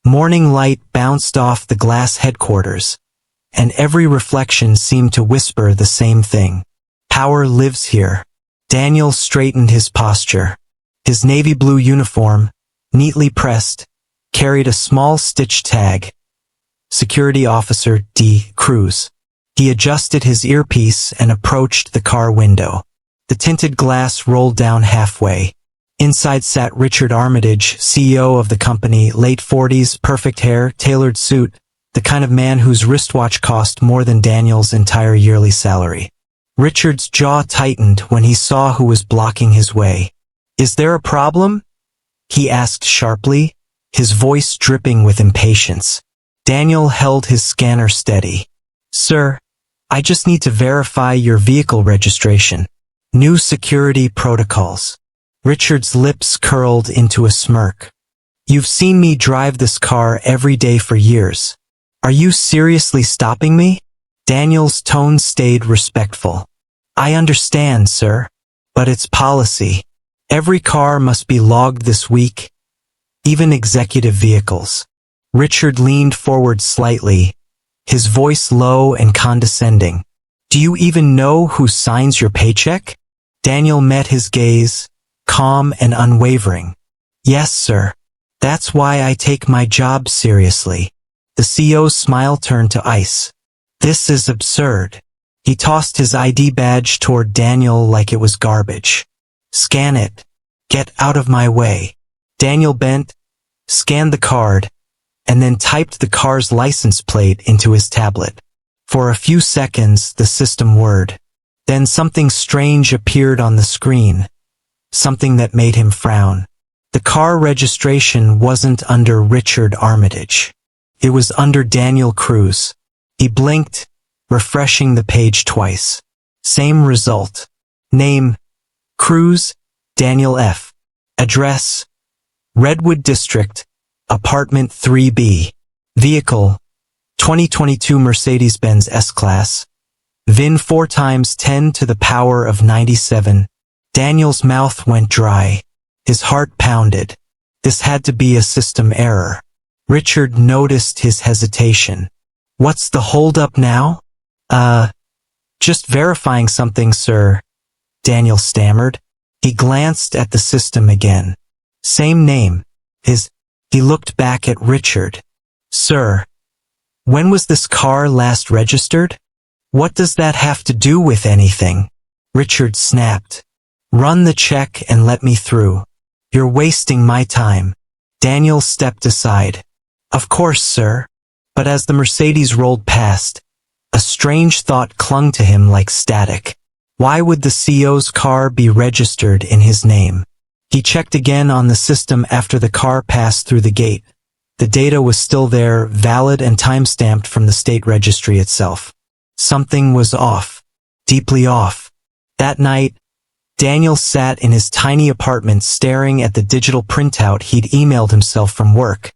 Morning light bounced off the glass headquarters, and every reflection seemed to whisper the same thing. Power lives here. Daniel straightened his posture. His navy blue uniform, neatly pressed, carried a small stitch tag. Security Officer D. Cruz. He adjusted his earpiece and approached the car window. The tinted glass rolled down halfway. Inside sat Richard Armitage, CEO of the company, late 40s, perfect hair, tailored suit, the kind of man whose wristwatch cost more than Daniel's entire yearly salary. Richard's jaw tightened when he saw who was blocking his way. "Is there a problem?" he asked sharply, his voice dripping with impatience. Daniel held his scanner steady. "Sir, I just need to verify your vehicle registration. New security protocols." Richard's lips curled into a smirk. "You've seen me drive this car every day for years. Are you seriously stopping me?" Daniel's tone stayed respectful. "I understand, sir, but it's policy. Every car must be logged this week, even executive vehicles." Richard leaned forward slightly, his voice low and condescending. "Do you even know who signs your paycheck?" Daniel met his gaze, calm and unwavering. "Yes, sir. That's why I take my job seriously." The CEO's smile turned to ice. "This is absurd." He tossed his ID badge toward Daniel like it was garbage. "Scan it. Get out of my way." Daniel bent, scanned the card, and then typed the car's license plate into his tablet. For a few seconds, the system whirred. Then something strange appeared on the screen. Something that made him frown. The car registration wasn't under Richard Armitage. It was under Daniel Cruz. He blinked, refreshing the page twice. Same result. Name, Cruz, Daniel F. Address, Redwood District, Apartment 3B. Vehicle, 2022 Mercedes-Benz S-Class. VIN 4 × 10 to the power of 97. Daniel's mouth went dry. His heart pounded. This had to be a system error. Richard noticed his hesitation. "What's the holdup now?" Just verifying something, sir," Daniel stammered. He glanced at the system again. Same name. He looked back at Richard. "Sir, when was this car last registered?" "What does that have to do with anything?" Richard snapped. "Run the check and let me through. You're wasting my time." Daniel stepped aside. "Of course, sir." But as the Mercedes rolled past, a strange thought clung to him like static. Why would the CEO's car be registered in his name? He checked again on the system after the car passed through the gate. The data was still there, valid and time-stamped from the state registry itself. Something was off. Deeply off. That night, Daniel sat in his tiny apartment staring at the digital printout he'd emailed himself from work.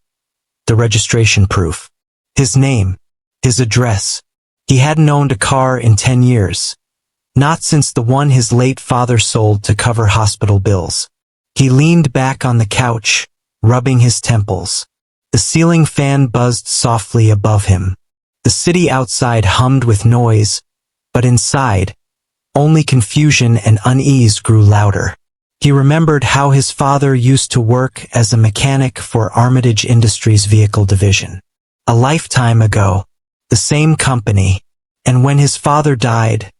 The registration proof. His name. His address. He hadn't owned a car in 10 years. Not since the one his late father sold to cover hospital bills. He leaned back on the couch, rubbing his temples. The ceiling fan buzzed softly above him. The city outside hummed with noise, but inside, only confusion and unease grew louder. He remembered how his father used to work as a mechanic for Armitage Industries' vehicle division. A lifetime ago, the same company, and when his father died,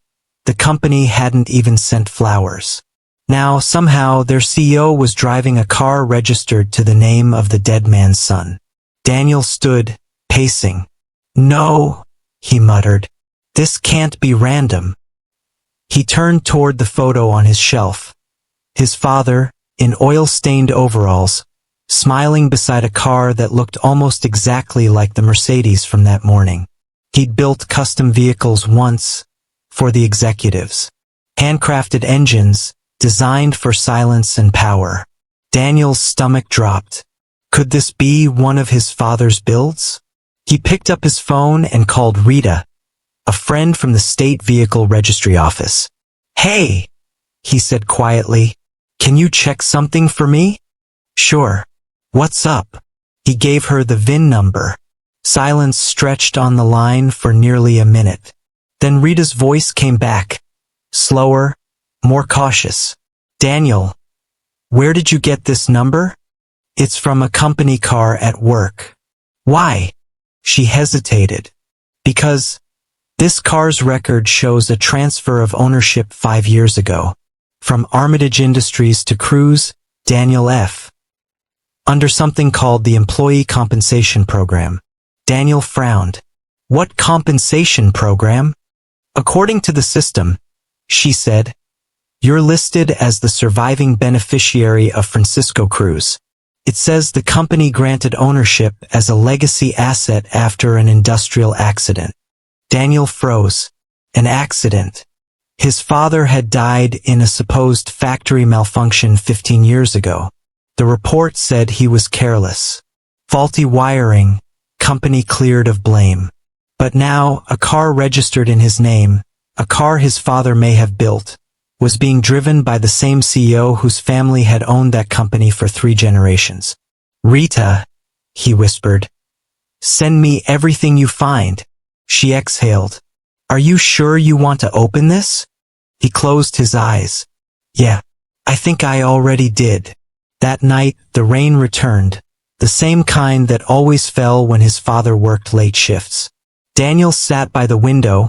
the company hadn't even sent flowers. Now, somehow, their CEO was driving a car registered to the name of the dead man's son. Daniel stood, pacing. "No," he muttered. "This can't be random." He turned toward the photo on his shelf. His father, in oil-stained overalls, smiling beside a car that looked almost exactly like the Mercedes from that morning. He'd built custom vehicles once, for the executives. Handcrafted engines, designed for silence and power. Daniel's stomach dropped. Could this be one of his father's builds? He picked up his phone and called Rita, a friend from the State Vehicle Registry Office. "Hey," he said quietly, "can you check something for me?" "Sure. What's up?" He gave her the VIN number. Silence stretched on the line for nearly a minute. Then Rita's voice came back, slower, more cautious. Daniel, where did you get this number? It's from a company car at work. Why? She hesitated. Because this car's record shows a transfer of ownership 5 years ago. From Armitage Industries to Cruise, Daniel F. Under something called the Employee Compensation Program. Daniel frowned. What compensation program? According to the system, she said, you're listed as the surviving beneficiary of Francisco Cruz. It says the company granted ownership as a legacy asset after an industrial accident. Daniel froze. An accident. His father had died in a supposed factory malfunction 15 years ago. The report said he was careless. Faulty wiring, company cleared of blame. But now, a car registered in his name, a car his father may have built, was being driven by the same CEO whose family had owned that company for 3 generations. Rita, he whispered. Send me everything you find. She exhaled. Are you sure you want to open this? He closed his eyes. Yeah, I think I already did. That night, the rain returned, the same kind that always fell when his father worked late shifts. Daniel sat by the window,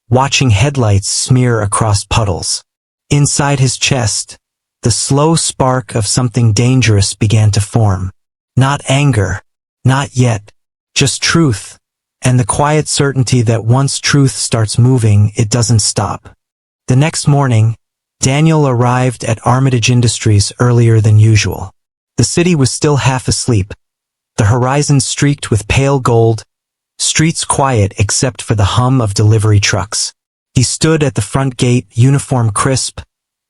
watching headlights smear across puddles. Inside his chest, the slow spark of something dangerous began to form. Not anger, not yet, just truth, and the quiet certainty that once truth starts moving, it doesn't stop. The next morning, Daniel arrived at Armitage Industries earlier than usual. The city was still half asleep, the horizon streaked with pale gold, streets quiet except for the hum of delivery trucks. He stood at the front gate, uniform crisp,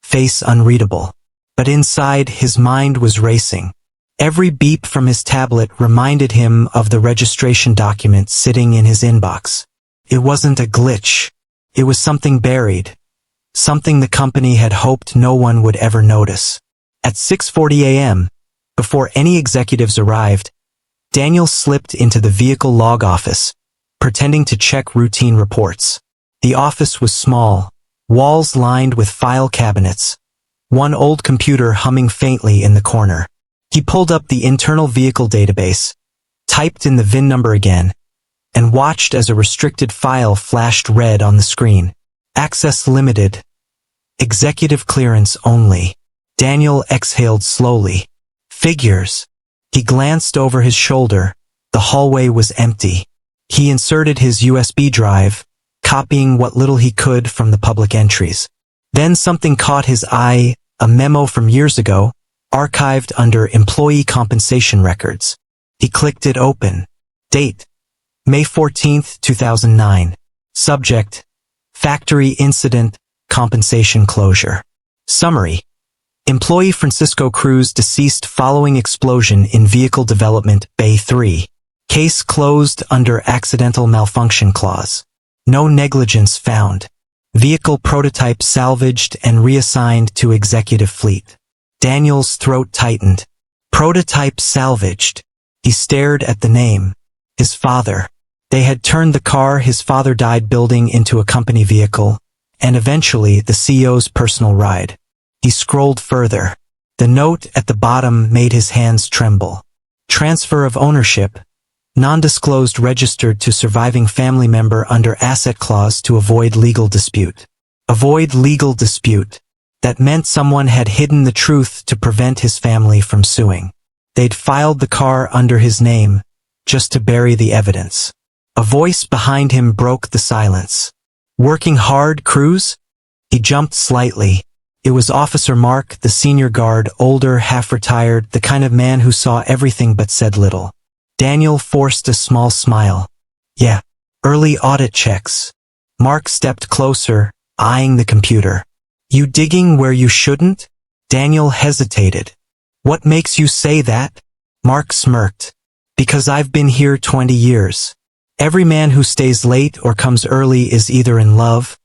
face unreadable. But inside, his mind was racing. Every beep from his tablet reminded him of the registration document sitting in his inbox. It wasn't a glitch. It was something buried. Something the company had hoped no one would ever notice. At 6:40 a.m., before any executives arrived, Daniel slipped into the vehicle log office, pretending to check routine reports. The office was small, walls lined with file cabinets, one old computer humming faintly in the corner. He pulled up the internal vehicle database, typed in the VIN number again, and watched as a restricted file flashed red on the screen. Access limited. Executive clearance only. Daniel exhaled slowly. Figures. He glanced over his shoulder. The hallway was empty. He inserted his USB drive, copying what little he could from the public entries. Then something caught his eye, a memo from years ago, archived under Employee Compensation Records. He clicked it open. Date: May 14, 2009. Subject: Factory Incident, Compensation Closure. Summary: Employee Francisco Cruz deceased following explosion in vehicle development, Bay 3. Case closed under accidental malfunction clause. No negligence found. Vehicle prototype salvaged and reassigned to executive fleet. Daniel's throat tightened. Prototype salvaged. He stared at the name. His father. They had turned the car his father died building into a company vehicle, and eventually the CEO's personal ride. He scrolled further. The note at the bottom made his hands tremble. Transfer of ownership. Non-disclosed registered to surviving family member under asset clause to avoid legal dispute. Avoid legal dispute. That meant someone had hidden the truth to prevent his family from suing. They'd filed the car under his name, just to bury the evidence. A voice behind him broke the silence. Working hard, Cruz? He jumped slightly. It was Officer Mark, the senior guard, older, half-retired, the kind of man who saw everything but said little. Daniel forced a small smile. Yeah, early audit checks. Mark stepped closer, eyeing the computer. You digging where you shouldn't? Daniel hesitated. What makes you say that? Mark smirked. Because I've been here 20 years. Every man who stays late or comes early is either in love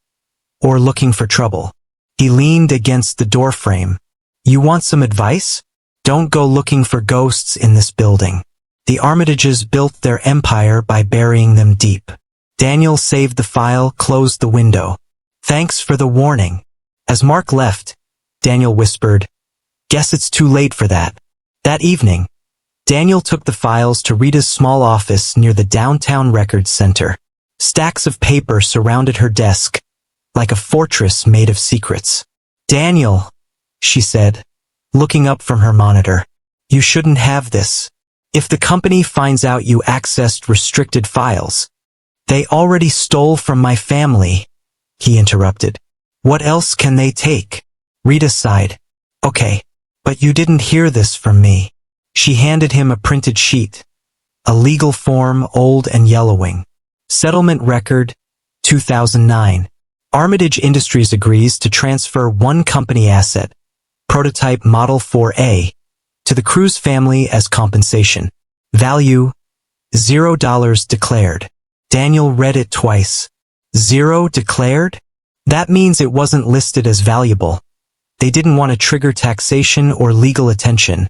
or looking for trouble. He leaned against the doorframe. You want some advice? Don't go looking for ghosts in this building. The Armitages built their empire by burying them deep. Daniel saved the file, closed the window. Thanks for the warning. As Mark left, Daniel whispered, Guess it's too late for that. That evening, Daniel took the files to Rita's small office near the downtown records center. Stacks of paper surrounded her desk, like a fortress made of secrets. Daniel, she said, looking up from her monitor, you shouldn't have this. If the company finds out you accessed restricted files, they already stole from my family, he interrupted. What else can they take? Rita sighed. Okay, but you didn't hear this from me. She handed him a printed sheet. A legal form, old and yellowing. Settlement record, 2009. Armitage Industries agrees to transfer one company asset, prototype Model 4A, to the Cruz family as compensation. Value, $0 declared. Daniel read it twice. 0 declared? That means it wasn't listed as valuable. They didn't want to trigger taxation or legal attention,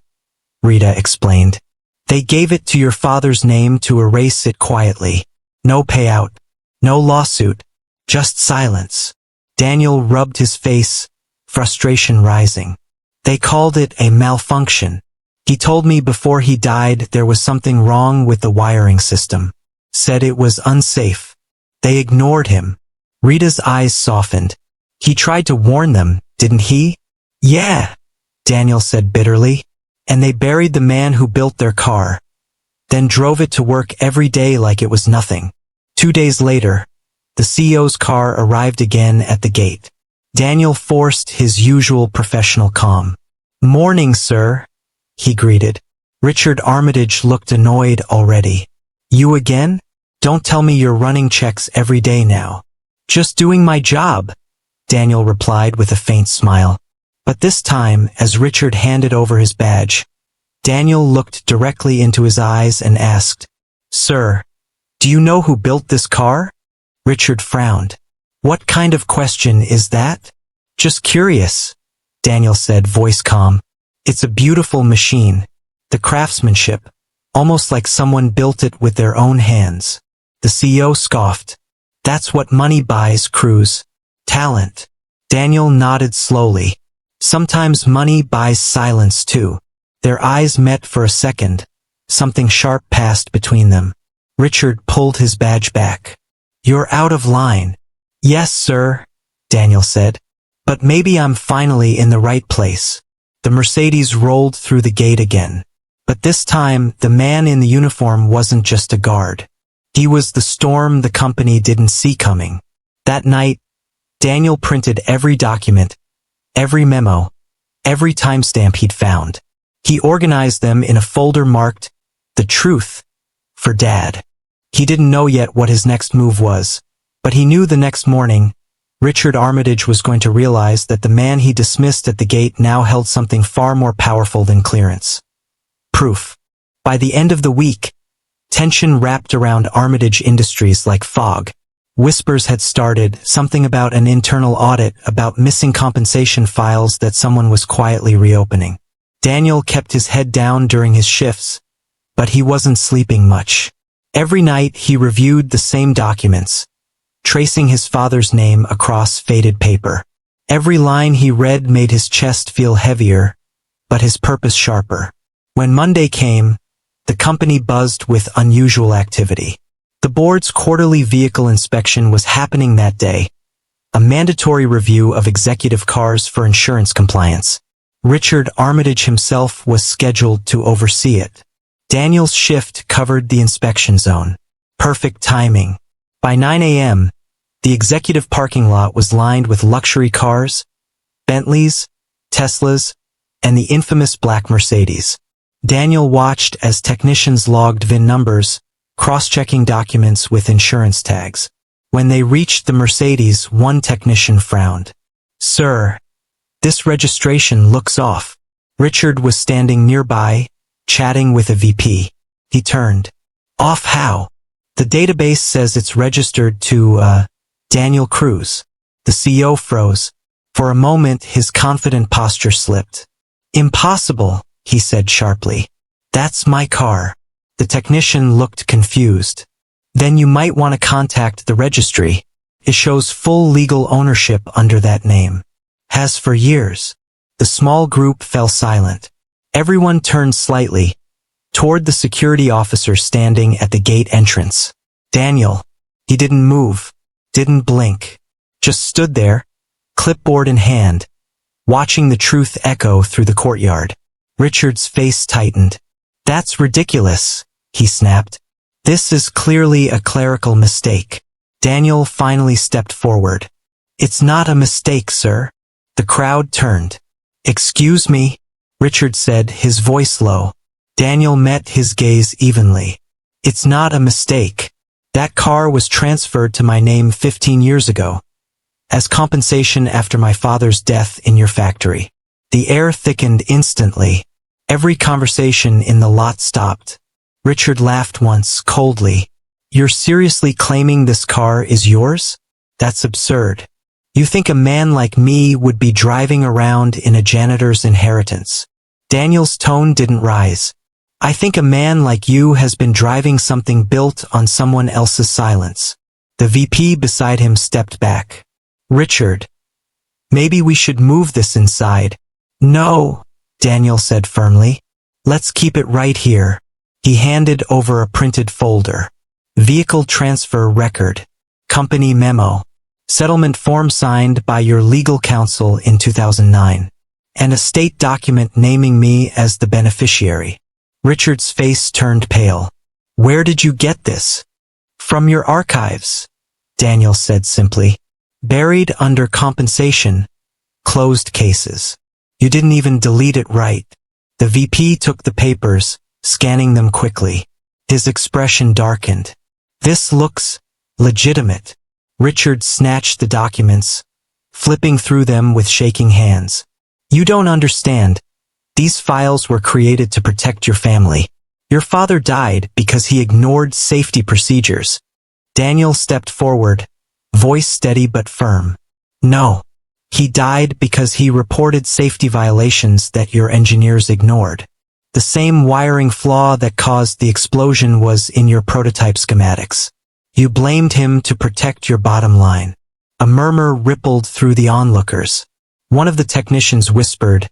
Rita explained. They gave it to your father's name to erase it quietly. No payout. No lawsuit. Just silence. Daniel rubbed his face, frustration rising. They called it a malfunction. He told me before he died there was something wrong with the wiring system. Said it was unsafe. They ignored him. Rita's eyes softened. He tried to warn them, didn't he? Yeah, Daniel said bitterly. And they buried the man who built their car, then drove it to work every day like it was nothing. 2 days later, the CEO's car arrived again at the gate. Daniel forced his usual professional calm. Morning, sir, he greeted. Richard Armitage looked annoyed already. You again? Don't tell me you're running checks every day now. Just doing my job, Daniel replied with a faint smile. But this time, as Richard handed over his badge, Daniel looked directly into his eyes and asked, Sir, do you know who built this car? Richard frowned. What kind of question is that? Just curious, Daniel said, voice calm. It's a beautiful machine. The craftsmanship, almost like someone built it with their own hands. The CEO scoffed. That's what money buys, Cruz. Talent. Daniel nodded slowly. Sometimes money buys silence too. Their eyes met for a second. Something sharp passed between them. Richard pulled his badge back. You're out of line. Yes, sir, Daniel said. But maybe I'm finally in the right place. The Mercedes rolled through the gate again. But this time, the man in the uniform wasn't just a guard. He was the storm the company didn't see coming. That night, Daniel printed every document, every memo, every timestamp he'd found. He organized them in a folder marked, The Truth, for Dad. He didn't know yet what his next move was, but he knew the next morning, Richard Armitage was going to realize that the man he dismissed at the gate now held something far more powerful than clearance. Proof. By the end of the week, tension wrapped around Armitage Industries like fog. Whispers had started, something about an internal audit, about missing compensation files that someone was quietly reopening. Daniel kept his head down during his shifts, but he wasn't sleeping much. Every night he reviewed the same documents, tracing his father's name across faded paper. Every line he read made his chest feel heavier, but his purpose sharper. When Monday came, the company buzzed with unusual activity. The board's quarterly vehicle inspection was happening that day, a mandatory review of executive cars for insurance compliance. Richard Armitage himself was scheduled to oversee it. Daniel's shift covered the inspection zone. Perfect timing. By 9 a.m., the executive parking lot was lined with luxury cars, Bentleys, Teslas, and the infamous black Mercedes. Daniel watched as technicians logged VIN numbers, cross-checking documents with insurance tags. When they reached the Mercedes, one technician frowned. Sir, this registration looks off. Richard was standing nearby, chatting with a VP. He turned. Off how? The database says it's registered to, Daniel Cruz. The CEO froze. For a moment, his confident posture slipped. Impossible, he said sharply. That's my car. The technician looked confused. Then you might want to contact the registry. It shows full legal ownership under that name. Has for years. The small group fell silent. Everyone turned slightly toward the security officer standing at the gate entrance. Daniel. He didn't move, didn't blink, just stood there, clipboard in hand, watching the truth echo through the courtyard. Richard's face tightened. That's ridiculous, he snapped. This is clearly a clerical mistake. Daniel finally stepped forward. It's not a mistake, sir. The crowd turned. Excuse me, Richard said, his voice low. Daniel met his gaze evenly. It's not a mistake. That car was transferred to my name 15 years ago, as compensation after my father's death in your factory. The air thickened instantly. Every conversation in the lot stopped. Richard laughed once, coldly. You're seriously claiming this car is yours? That's absurd. You think a man like me would be driving around in a janitor's inheritance? Daniel's tone didn't rise. I think a man like you has been driving something built on someone else's silence. The VP beside him stepped back. Richard, maybe we should move this inside. No, Daniel said firmly. Let's keep it right here. He handed over a printed folder. Vehicle transfer record. Company memo. Settlement form signed by your legal counsel in 2009. And a state document naming me as the beneficiary. Richard's face turned pale. Where did you get this? From your archives, Daniel said simply. Buried under compensation. Closed cases. You didn't even delete it right. The VP took the papers, scanning them quickly. His expression darkened. This looks legitimate. Richard snatched the documents, flipping through them with shaking hands. You don't understand. These files were created to protect your family. Your father died because he ignored safety procedures. Daniel stepped forward, voice steady but firm. No. He died because he reported safety violations that your engineers ignored. The same wiring flaw that caused the explosion was in your prototype schematics. You blamed him to protect your bottom line. A murmur rippled through the onlookers. One of the technicians whispered,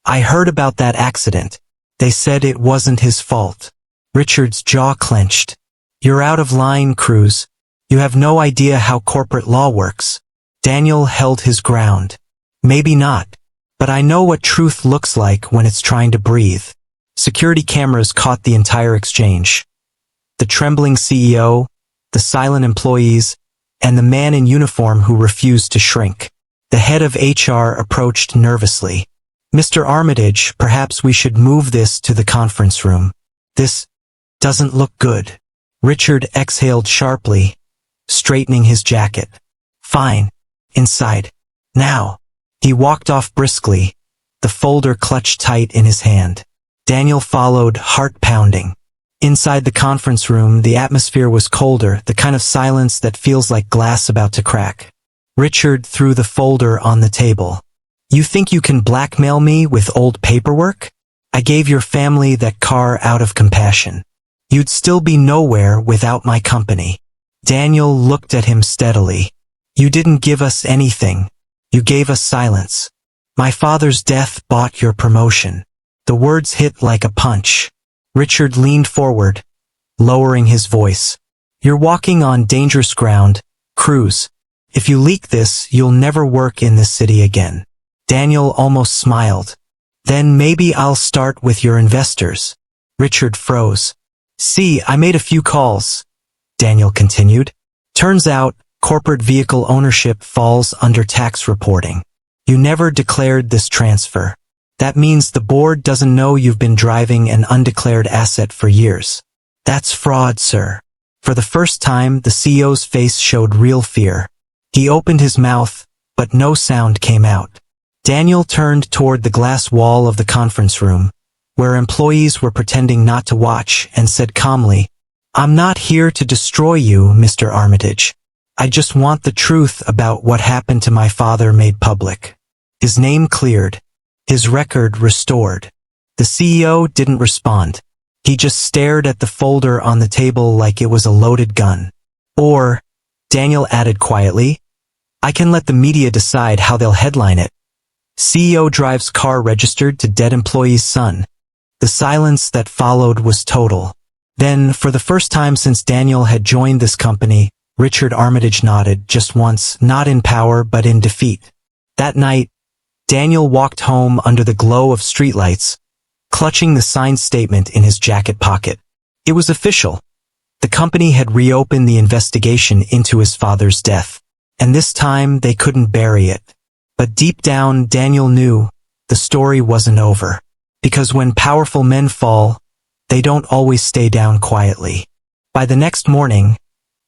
I heard about that accident. They said it wasn't his fault. Richard's jaw clenched. You're out of line, Cruz. You have no idea how corporate law works. Daniel held his ground. Maybe not. But I know what truth looks like when it's trying to breathe. Security cameras caught the entire exchange. The trembling CEO, the silent employees, and the man in uniform who refused to shrink. The head of HR approached nervously. Mr. Armitage, perhaps we should move this to the conference room. This doesn't look good. Richard exhaled sharply, straightening his jacket. Fine. Inside. Now. He walked off briskly, the folder clutched tight in his hand. Daniel followed, heart pounding. Inside the conference room, the atmosphere was colder, the kind of silence that feels like glass about to crack. Richard threw the folder on the table. You think you can blackmail me with old paperwork? I gave your family that car out of compassion. You'd still be nowhere without my company. Daniel looked at him steadily. You didn't give us anything. You gave us silence. My father's death bought your promotion. The words hit like a punch. Richard leaned forward, lowering his voice. You're walking on dangerous ground, Cruz. If you leak this, you'll never work in this city again. Daniel almost smiled. Then maybe I'll start with your investors. Richard froze. See, I made a few calls, Daniel continued. Turns out, corporate vehicle ownership falls under tax reporting. You never declared this transfer. That means the board doesn't know you've been driving an undeclared asset for years. That's fraud, sir. For the first time, the CEO's face showed real fear. He opened his mouth, but no sound came out. Daniel turned toward the glass wall of the conference room, where employees were pretending not to watch, and said calmly, I'm not here to destroy you, Mr. Armitage. I just want the truth about what happened to my father made public. His name cleared. His record restored. The CEO didn't respond. He just stared at the folder on the table like it was a loaded gun. Or, Daniel added quietly, I can let the media decide how they'll headline it. CEO drives car registered to dead employee's son. The silence that followed was total. Then, for the first time since Daniel had joined this company, Richard Armitage nodded just once, not in power but in defeat. That night, Daniel walked home under the glow of streetlights, clutching the signed statement in his jacket pocket. It was official. The company had reopened the investigation into his father's death, and this time they couldn't bury it. But deep down, Daniel knew the story wasn't over. Because when powerful men fall, they don't always stay down quietly. By the next morning,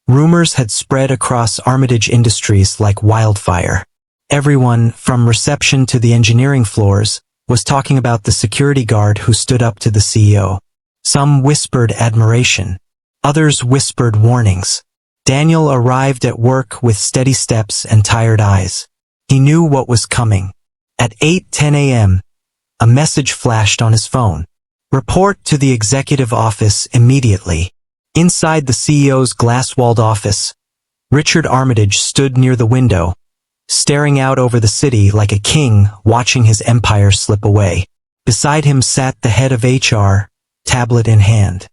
rumors had spread across Armitage Industries like wildfire. Everyone, from reception to the engineering floors, was talking about the security guard who stood up to the CEO. Some whispered admiration. Others whispered warnings. Daniel arrived at work with steady steps and tired eyes. He knew what was coming. At 8:10 a.m., a message flashed on his phone. Report to the executive office immediately. Inside the CEO's glass-walled office, Richard Armitage stood near the window, staring out over the city like a king watching his empire slip away. Beside him sat the head of HR, tablet in hand.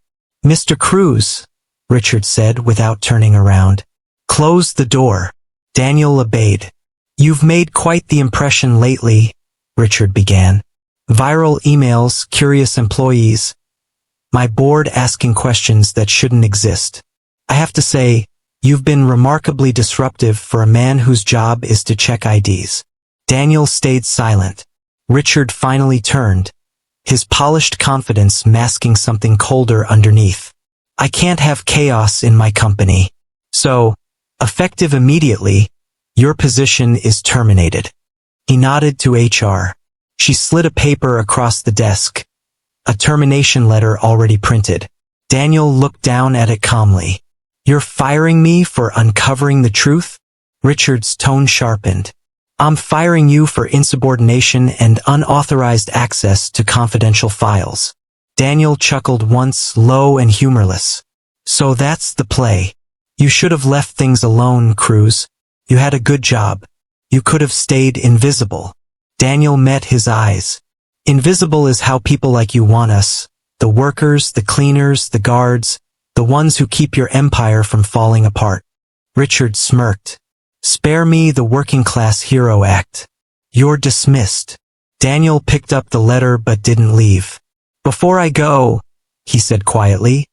Mr. Cruz, Richard said without turning around. Close the door. Daniel obeyed. You've made quite the impression lately, Richard began. Viral emails, curious employees. My board asking questions that shouldn't exist. I have to say, you've been remarkably disruptive for a man whose job is to check IDs. Daniel stayed silent. Richard finally turned, his polished confidence masking something colder underneath. I can't have chaos in my company. So, effective immediately, your position is terminated. He nodded to HR. She slid a paper across the desk. A termination letter already printed. Daniel looked down at it calmly. You're firing me for uncovering the truth? Richard's tone sharpened. I'm firing you for insubordination and unauthorized access to confidential files. Daniel chuckled once, low and humorless. So that's the play. You should have left things alone, Cruz. You had a good job. You could have stayed invisible. Daniel met his eyes. Invisible is how people like you want us. The workers, the cleaners, the guards, the ones who keep your empire from falling apart. Richard smirked. Spare me the working class hero act. You're dismissed. Daniel picked up the letter but didn't leave. Before I go, he said quietly,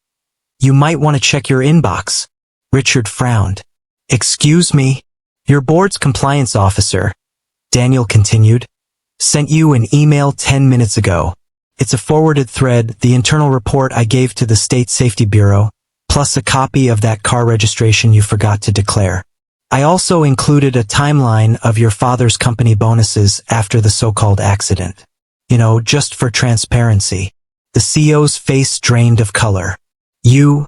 you might want to check your inbox. Richard frowned. Excuse me? Your board's compliance officer, Daniel continued, sent you an email 10 minutes ago. It's a forwarded thread, the internal report I gave to the State Safety Bureau, plus a copy of that car registration you forgot to declare. I also included a timeline of your father's company bonuses after the so-called accident. You know, just for transparency. The CEO's face drained of color. You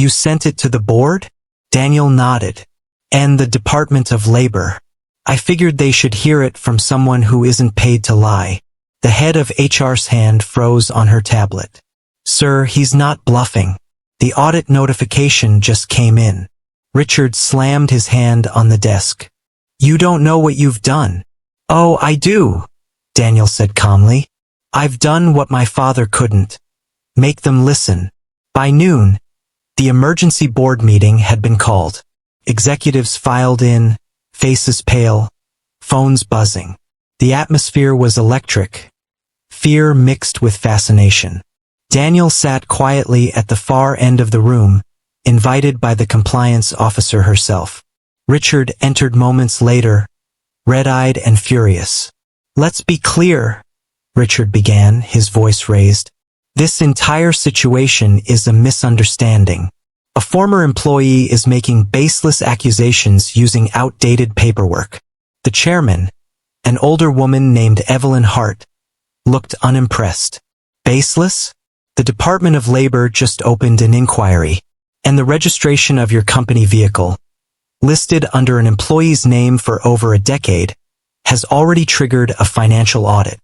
sent it to the board? Daniel nodded. And the Department of Labor. I figured they should hear it from someone who isn't paid to lie. The head of HR's hand froze on her tablet. Sir, he's not bluffing. The audit notification just came in. Richard slammed his hand on the desk. You don't know what you've done. Oh, I do, Daniel said calmly. I've done what my father couldn't. Make them listen. By noon, the emergency board meeting had been called. Executives filed in, faces pale, phones buzzing. The atmosphere was electric. Fear mixed with fascination. Daniel sat quietly at the far end of the room, invited by the compliance officer herself. Richard entered moments later, red-eyed and furious. Let's be clear, Richard began, his voice raised. This entire situation is a misunderstanding. A former employee is making baseless accusations using outdated paperwork. The chairman, an older woman named Evelyn Hart, looked unimpressed. Baseless? The Department of Labor just opened an inquiry, and the registration of your company vehicle, listed under an employee's name for over a decade, has already triggered a financial audit.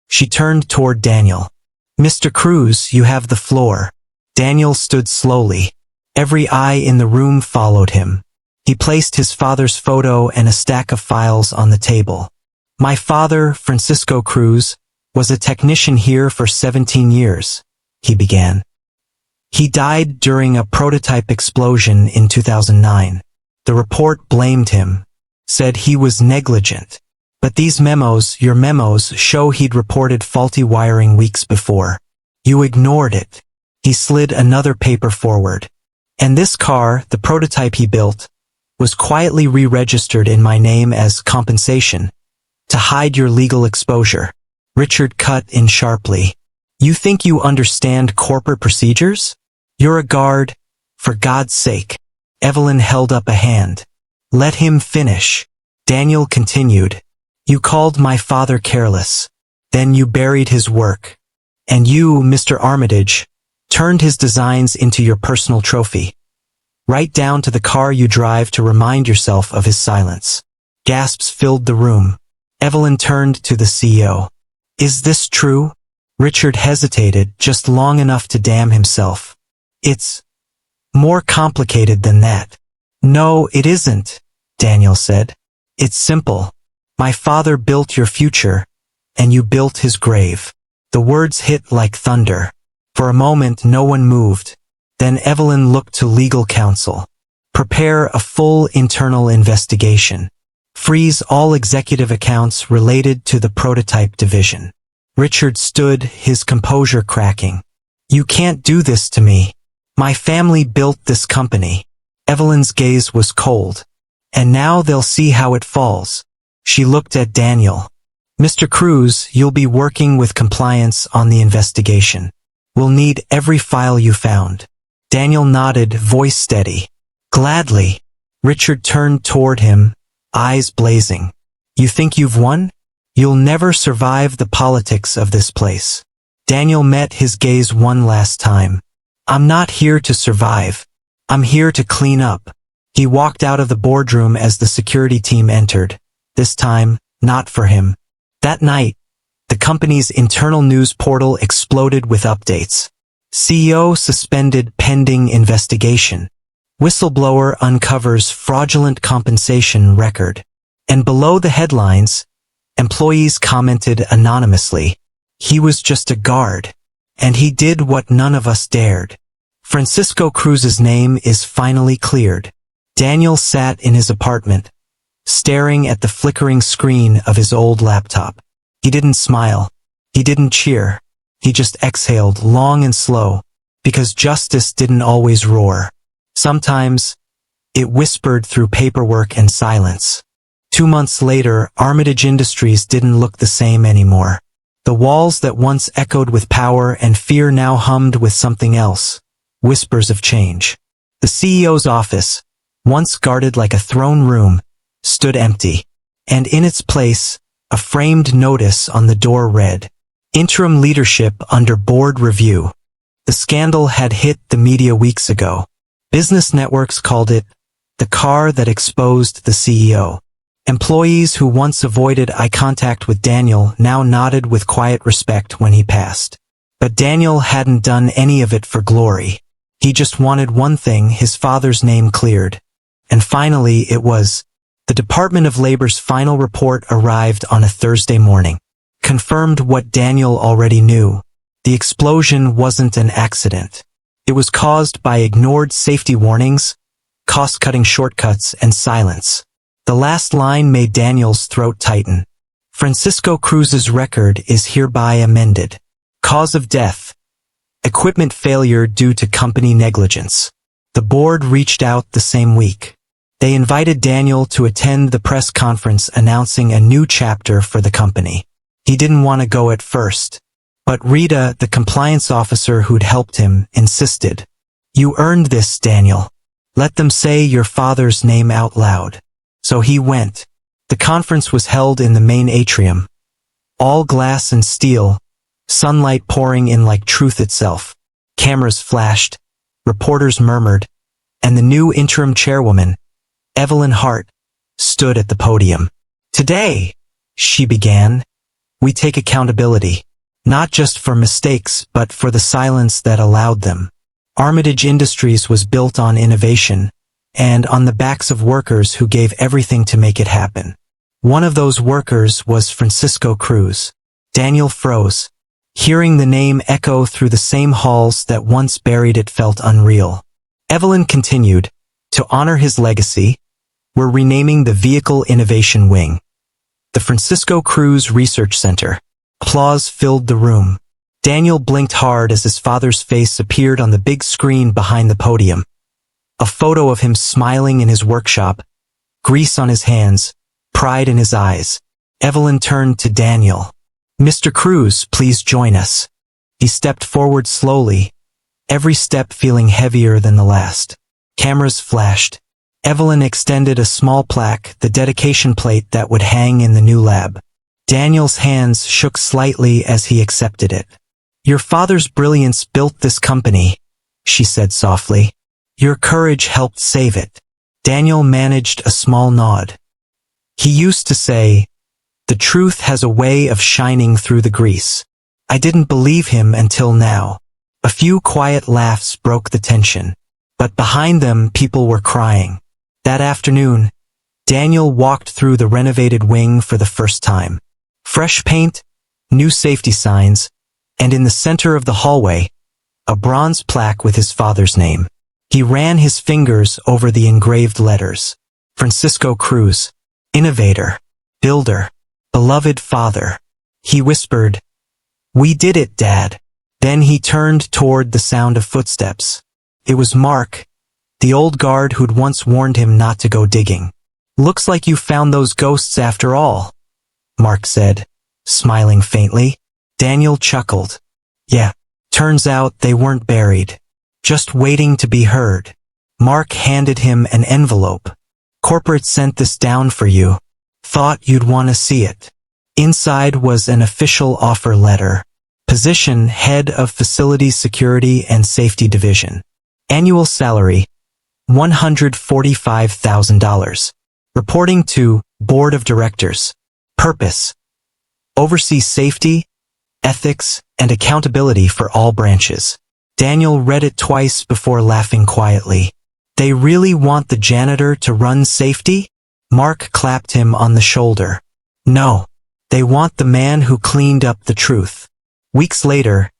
She turned toward Daniel. Mr. Cruz, you have the floor. Daniel stood slowly. Every eye in the room followed him. He placed his father's photo and a stack of files on the table. My father, Francisco Cruz, was a technician here for 17 years, he began. He died during a prototype explosion in 2009. The report blamed him, said he was negligent. But these memos, your memos, show he'd reported faulty wiring weeks before. You ignored it. He slid another paper forward. And this car, the prototype he built, was quietly re-registered in my name as compensation, to hide your legal exposure. Richard cut in sharply. You think you understand corporate procedures? You're a guard, for God's sake. Evelyn held up a hand. Let him finish. Daniel continued. You called my father careless. Then you buried his work. And you, Mr. Armitage, turned his designs into your personal trophy. Right down to the car you drive to remind yourself of his silence. Gasps filled the room. Evelyn turned to the CEO. Is this true? Richard hesitated just long enough to damn himself. It's more complicated than that. No, it isn't, Daniel said. It's simple. My father built your future, and you built his grave. The words hit like thunder. For a moment no one moved. Then Evelyn looked to legal counsel. Prepare a full internal investigation. Freeze all executive accounts related to the prototype division. Richard stood, his composure cracking. You can't do this to me. My family built this company. Evelyn's gaze was cold. And now they'll see how it falls. She looked at Daniel. Mr. Cruz, you'll be working with compliance on the investigation. We'll need every file you found. Daniel nodded, voice steady. Gladly. Richard turned toward him, eyes blazing. You think you've won? You'll never survive the politics of this place. Daniel met his gaze one last time. I'm not here to survive. I'm here to clean up. He walked out of the boardroom as the security team entered. This time, not for him. That night, the company's internal news portal exploded with updates. CEO suspended pending investigation. Whistleblower uncovers fraudulent compensation record. And below the headlines, employees commented anonymously. He was just a guard. And he did what none of us dared. Francisco Cruz's name is finally cleared. Daniel sat in his apartment, staring at the flickering screen of his old laptop. He didn't smile. He didn't cheer. He just exhaled long and slow, because justice didn't always roar. Sometimes, it whispered through paperwork and silence. 2 months later, Armitage Industries didn't look the same anymore. The walls that once echoed with power and fear now hummed with something else. Whispers of change. The CEO's office, once guarded like a throne room, stood empty. And in its place, a framed notice on the door read, Interim leadership under board review. The scandal had hit the media weeks ago. Business networks called it the car that exposed the CEO. Employees who once avoided eye contact with Daniel now nodded with quiet respect when he passed. But Daniel hadn't done any of it for glory. He just wanted one thing, his father's name cleared. And finally it was. The Department of Labor's final report arrived on a Thursday morning. Confirmed what Daniel already knew. The explosion wasn't an accident. It was caused by ignored safety warnings, cost-cutting shortcuts, and silence. The last line made Daniel's throat tighten. Francisco Cruz's record is hereby amended. Cause of death. Equipment failure due to company negligence. The board reached out the same week. They invited Daniel to attend the press conference announcing a new chapter for the company. He didn't want to go at first. But Rita, the compliance officer who'd helped him, insisted. You earned this, Daniel. Let them say your father's name out loud. So he went. The conference was held in the main atrium. All glass and steel, sunlight pouring in like truth itself. Cameras flashed, reporters murmured, and the new interim chairwoman, Evelyn Hart, stood at the podium. Today, she began, we take accountability. Not just for mistakes, but for the silence that allowed them. Armitage Industries was built on innovation, and on the backs of workers who gave everything to make it happen. One of those workers was Francisco Cruz. Daniel froze. Hearing the name echo through the same halls that once buried it felt unreal. Evelyn continued, "To honor his legacy, we're renaming the Vehicle Innovation Wing the Francisco Cruz Research Center." Applause filled the room. Daniel blinked hard as his father's face appeared on the big screen behind the podium. A photo of him smiling in his workshop, grease on his hands, pride in his eyes. Evelyn turned to Daniel. "Mr. Cruz, please join us." He stepped forward slowly, every step feeling heavier than the last. Cameras flashed. Evelyn extended a small plaque, the dedication plate that would hang in the new lab. Daniel's hands shook slightly as he accepted it. "Your father's brilliance built this company," she said softly. "Your courage helped save it." Daniel managed a small nod. He used to say, "The truth has a way of shining through the grease." I didn't believe him until now. A few quiet laughs broke the tension, but behind them people were crying. That afternoon, Daniel walked through the renovated wing for the first time. Fresh paint, new safety signs, and in the center of the hallway, a bronze plaque with his father's name. He ran his fingers over the engraved letters. Francisco Cruz, innovator, builder, beloved father. He whispered, "We did it, Dad." Then he turned toward the sound of footsteps. It was Mark, the old guard who'd once warned him not to go digging. "Looks like you found those ghosts after all," Mark said, smiling faintly. Daniel chuckled. "Yeah, turns out they weren't buried, just waiting to be heard." Mark handed him an envelope. "Corporate sent this down for you. Thought you'd want to see it." Inside was an official offer letter. Position: Head of Facilities Security and Safety Division. Annual salary: $145,000. Reporting to Board of Directors. Purpose: oversee safety, ethics, and accountability for all branches. Daniel read it twice before laughing quietly. "They really want the janitor to run safety?" Mark clapped him on the shoulder. "No, they want the man who cleaned up the truth." Weeks later,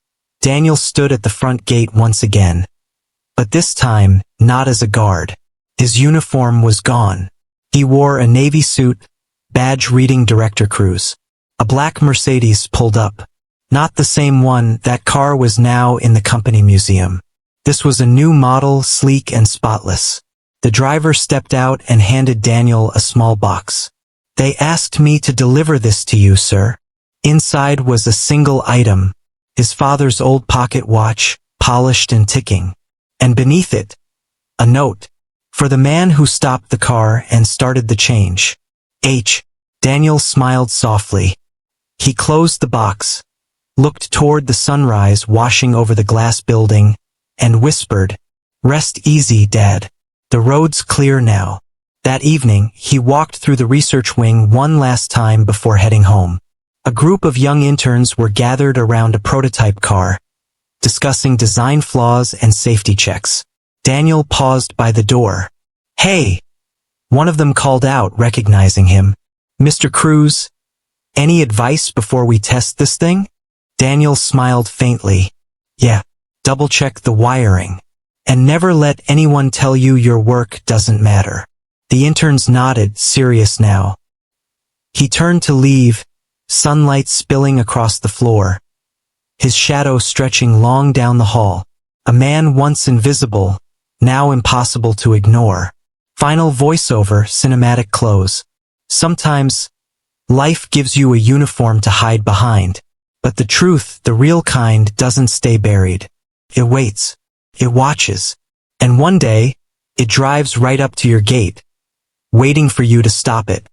Daniel stood at the front gate once again. But this time, not as a guard. His uniform was gone. He wore a navy suit, badge reading Director Cruz. A black Mercedes pulled up. Not the same one. That car was now in the company museum. This was a new model, sleek and spotless. The driver stepped out and handed Daniel a small box. "They asked me to deliver this to you, sir." Inside was a single item, his father's old pocket watch, polished and ticking. And beneath it, a note, "For the man who stopped the car and started the change. H." Daniel smiled softly. He closed the box, looked toward the sunrise washing over the glass building, and whispered, "Rest easy, Dad. The road's clear now." That evening, he walked through the research wing one last time before heading home. A group of young interns were gathered around a prototype car, discussing design flaws and safety checks. Daniel paused by the door. "Hey!" One of them called out, recognizing him. "Mr. Cruz, any advice before we test this thing?" Daniel smiled faintly. "Yeah, double-check the wiring. And never let anyone tell you your work doesn't matter." The interns nodded, serious now. He turned to leave, sunlight spilling across the floor, his shadow stretching long down the hall. A man once invisible, now impossible to ignore. Final voiceover, cinematic close. Sometimes, life gives you a uniform to hide behind, but the truth, the real kind, doesn't stay buried. It waits. It watches. And one day, it drives right up to your gate, waiting for you to stop it.